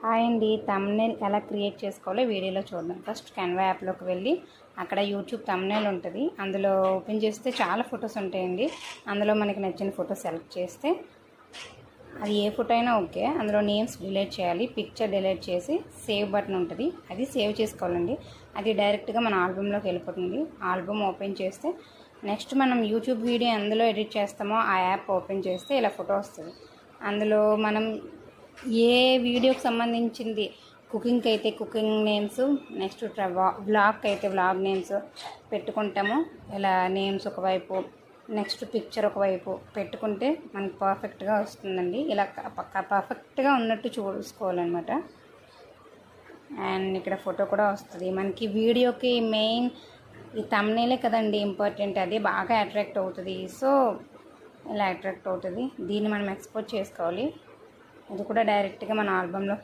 Hi అండి, thumbnail ఎలా create చేసుకోవాలో వీడియోలో చూద్దాం. ఫస్ట్ కెన్వా యాప్లోకి వెళ్ళి అక్కడ యూట్యూబ్ థంబ్నెయిల్ ఉంటుంది. అందులో ఓపెన్ చేస్తే చాలా ఫొటోస్ ఉంటాయండి. అందులో మనకి నచ్చిన ఫోటో సెలెక్ట్ చేస్తే అది ఏ ఫోటో అయినా ఓకే. అందులో నేమ్స్ డిలీట్ చేయాలి, పిక్చర్ డిలీట్ చేసి సేవ్ బటన్ ఉంటుంది, అది సేవ్ చేసుకోవాలండి. అది డైరెక్ట్గా మన ఆల్బమ్లోకి వెళ్ళిపోతుంది. ఆల్బమ్ ఓపెన్ చేస్తే నెక్స్ట్ మనం యూట్యూబ్ వీడియో ఎందులో ఎడిట్ చేస్తామో ఆ యాప్ ఓపెన్ చేస్తే ఇలా ఫోటో వస్తుంది. అందులో మనం ఏ వీడియోకి సంబంధించింది, కుకింగ్కి అయితే కుకింగ్ నేమ్స్, నెక్స్ట్ వ్లాగ్కి అయితే వ్లాగ్ నేమ్స్ పెట్టుకుంటాము. ఇలా నేమ్స్ ఒకవైపు, నెక్స్ట్ పిక్చర్ ఒకవైపు పెట్టుకుంటే మనకి పర్ఫెక్ట్గా వస్తుందండి. ఇలా పర్ఫెక్ట్గా ఉన్నట్టు చూసుకోవాలన్నమాట. అండ్ ఇక్కడ ఫోటో కూడా వస్తుంది మనకి. వీడియోకి మెయిన్ ఈ థంబ్నెయిలే కదండి ఇంపార్టెంట్, అది బాగా అట్రాక్ట్ అవుతుంది. సో ఇలా అట్రాక్ట్ అవుతుంది, దీన్ని మనం ఎక్స్పోర్ట్ చేసుకోవాలి. ఇది కూడా డైరెక్ట్గా మన ఆల్బంలో